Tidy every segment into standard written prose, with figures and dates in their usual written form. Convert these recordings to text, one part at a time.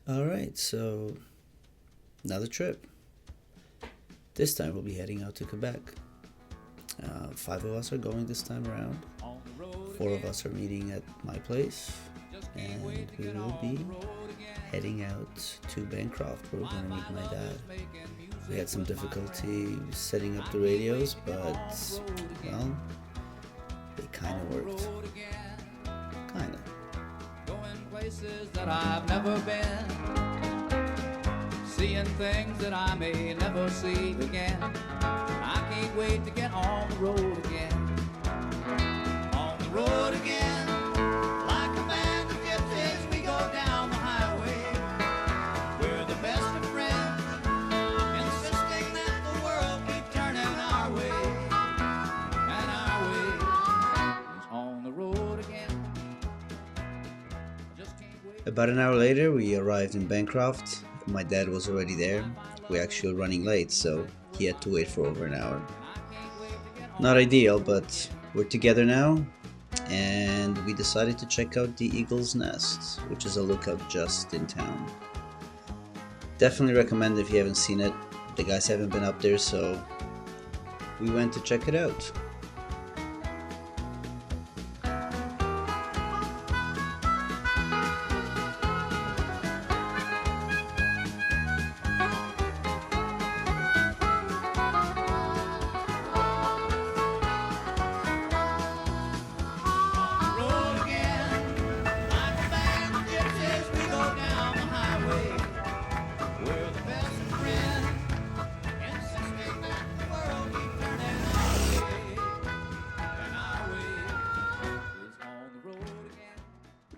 Alright, so another trip. This time we'll be heading out to Quebec. 5 of us are going this time around. 4 of us are meeting at my place. And we will be heading out to Bancroft where we're going to meet my dad. We had some difficulty setting up the radios, but, well, they kind of worked. Kind of. Going places that I've never been, seeing things that I may never see again. I can't wait to get on the road again. On the road again, like a band of gypsies, we go down the highway. We're the best of friends, insisting that the world keep turning our way. And our way is on the road again. About an hour later, we arrived in Bancroft. My dad was already there. We actually were running late, so he had to wait for over an hour. Not ideal, but we're together now, and we decided to check out the Eagle's Nest, which is a lookout just in town. Definitely recommend if you haven't seen it. The guys haven't been up there, so we went to check it out.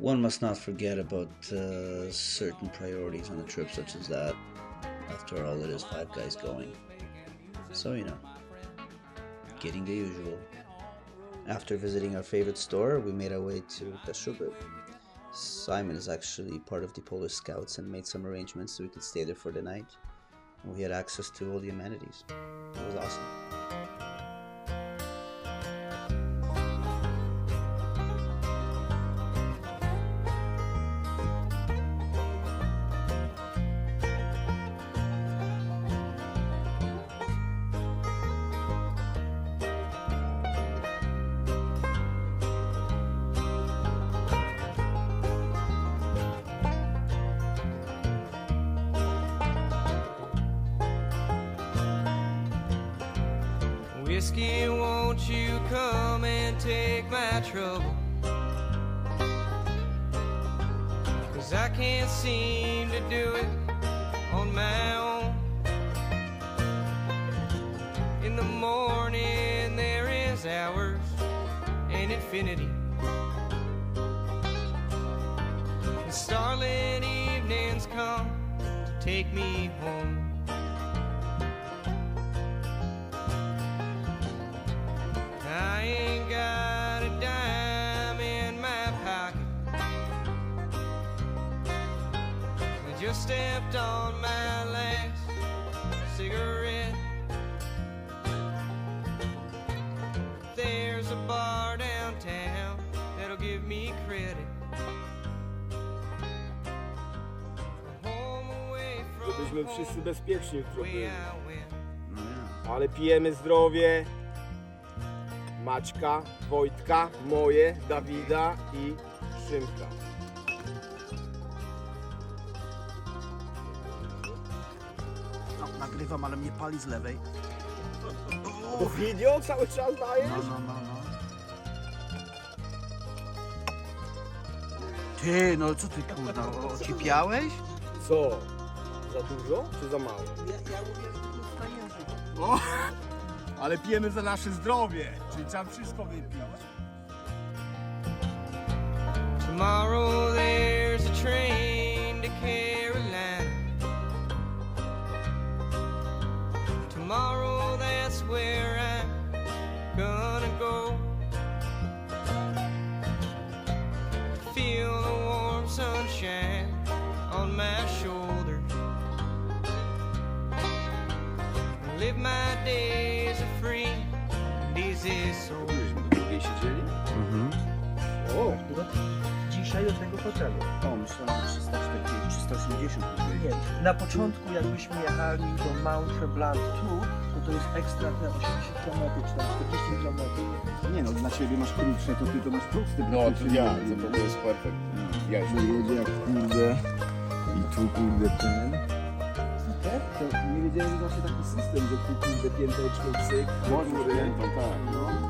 One must not forget about certain priorities on a trip such as that. After all, it is 5 guys going. So, getting the usual. After visiting our favorite store, we made our way to Kashubu. Simon is actually part of the Polish Scouts and made some arrangements so we could stay there for the night. And we had access to all the amenities. It was awesome. Whiskey, won't you come and take my trouble? 'Cause I can't seem to do it on my own. In the morning there is hours and infinity, and starlit evenings come to take me home. I ain't got a dime in my pocket. I just stepped on my last cigarette. There's a bar downtown that'll give me credit. Home away from Żebyśmy wszyscy bezpieczni w where byli. I went. No yeah. Ale pijemy zdrowie. Maćka, Wojtka, moje, Dawida i Szymka. No, nagrywam, ale mnie pali z lewej. To video cały czas dajesz? No. Ty, no co ty kurwa, ocipiałeś? Co? Za dużo czy za mało? Ja mówię, że O, ale pijemy za nasze zdrowie, czyli trzeba wszystko wypić. Tomorrow there's a train to Carolina. Tomorrow that's where I'm gonna go. Feel the warm sunshine on my shoulders. Live my days of free and easy soul. Drugiej siedzieli? Mhm. O, dzisiaj do tego hotelu. O, myślałem, że 340, 180. Nie, na początku jakbyśmy jechali do Mont Tremblant tu, to jest ekstra na 80 km czy tam 40 km. Nie no, dla ciebie masz krótsze, to ty to masz proste. No to ja, to jest perfekt. Ja Że jedzie jak kurde i tu kurde ten. To nie wiedziałem, że właśnie taki system, że tu kurde pięteczką, cyk, Można piętą, tak. no.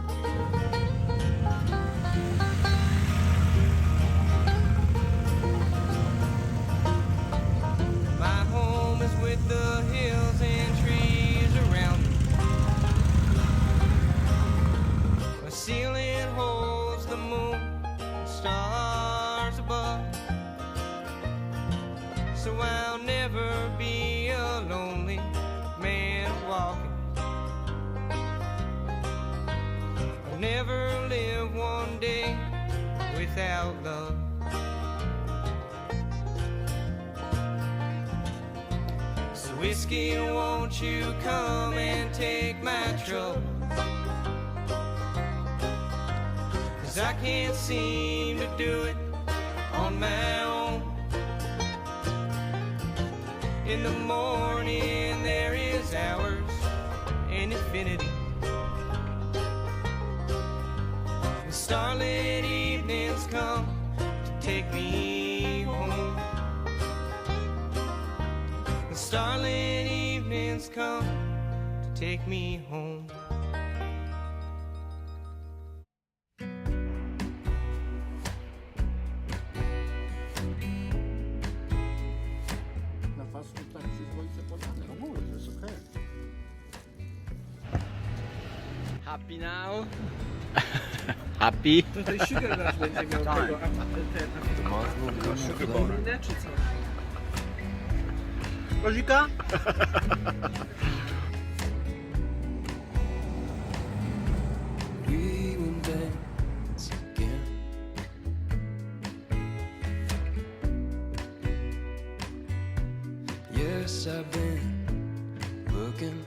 My home is with the hills and trees around me. My ceiling holds the moon, stars above. So I'll never be a lonely man walking. I'll never live one day without love. So whiskey, won't you come and take my trouble? 'Cause I can't seem to do it on my own. In the morning there is hours and infinity. And starlit evenings come to take me home. The starlit evenings come to take me home. Na fast food tak przyzwoicie podane. No mówię, to jest okej. Happy now? Happy? Tutaj Sugar Rush będzie miał tego, a czy co? Kozika? We will dance again. Yes, I've been looking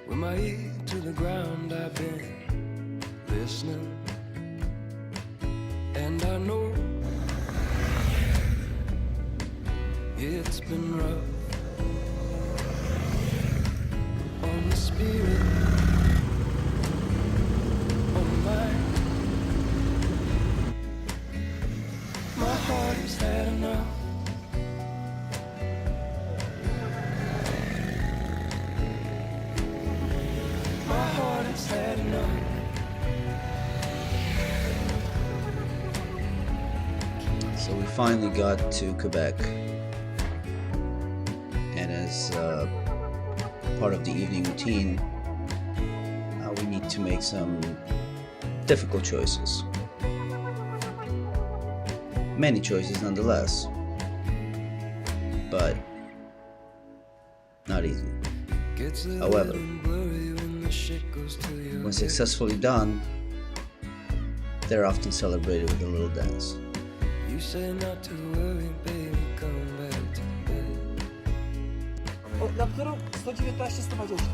with my ear to the ground. I've been listening, and I know it's been rough on the spirit, on the mind. My heart has had enough. My heart has had enough. So we finally got to Quebec, and as part of the evening routine, we need to make some difficult choices. Many choices nonetheless, but not easy. However, when successfully done, they're often celebrated with a little dance. You say not to worry, baby, come back to bed. O, na którą 119, 120.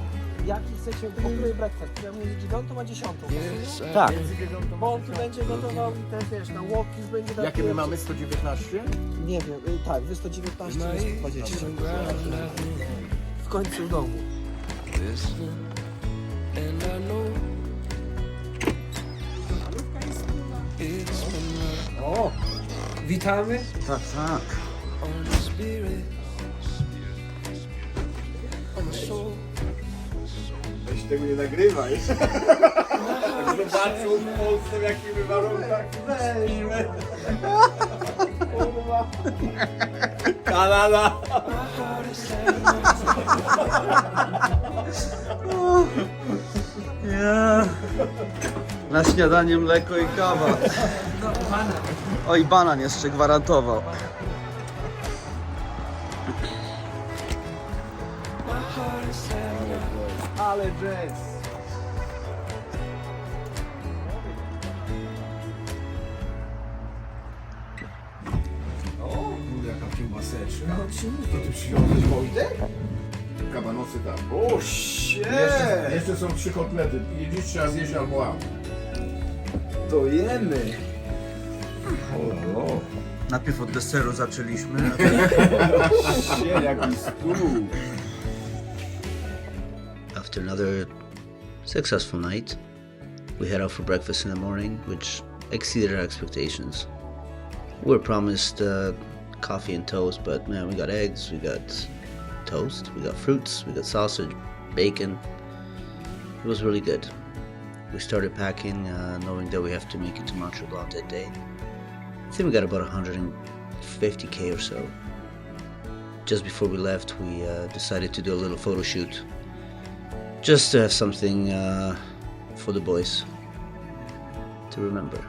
Jaki chcecie, po której breakfast? Ja mówię 9 a 10. Yes, I Tak. did. Bo on tu będzie gotował i też wiesz, na walkies będzie tak. Jakie my mamy? 119? Nie wiem, tak, wy 119, My my ear 120. to the ground, I've been W końcu w domu. listening, and I know it's been rough O! Witamy. Tak, tak. on the spirit, on the soul. Weź tego nie nagrywaj. Jak zobaczą w Polsce w jakich warunkach jesteśmy. Kanada. Ja. Na śniadanie mleko i kawa. Oj, banan jeszcze gwarantował. Ale jazz. O, jaka kiełbaseczka. To ty przyjąłeś Wojtek? Kabanosy tak. O, shit! Jeszcze są 3 kotlety. Jedziesz, trzeba zjeść albo łap. To jemy. O, Najpierw od deseru zaczęliśmy. się, jaki stół. After another successful night, we head out for breakfast in the morning, which exceeded our expectations. We were promised coffee and toast, but man, we got eggs, we got toast, we got fruits, we got sausage, bacon. It was really good. We started packing, knowing that we have to make it to Mont Tremblant that day. I think we got about 150k or so. Just before we left, we decided to do a little photo shoot, just to have something for the boys to remember.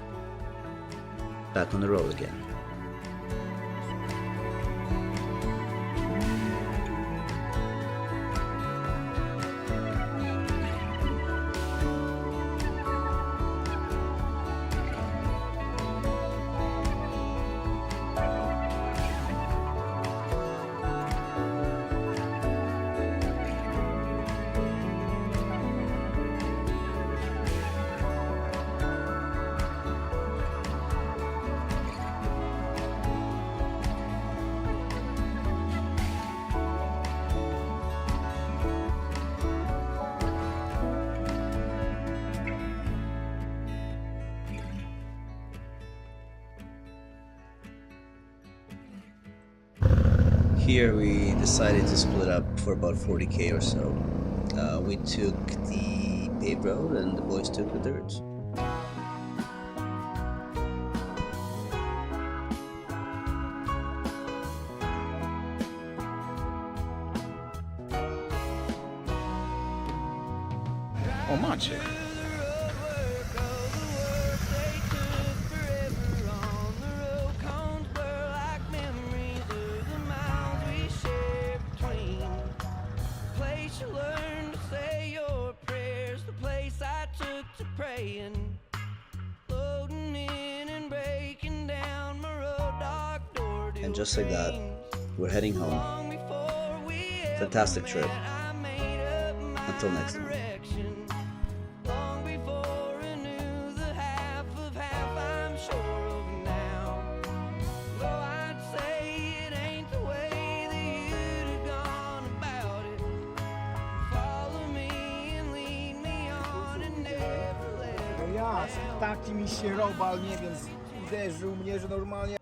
Back on the road again. Here we decided to split up for about 40k or so. We took the paved road and the boys took the dirt. O, macie. And just like that, we're heading home. Fantastic trip. Until next time. No ja, taki mi się robal, nie wiem, uderzył mnie, że normalnie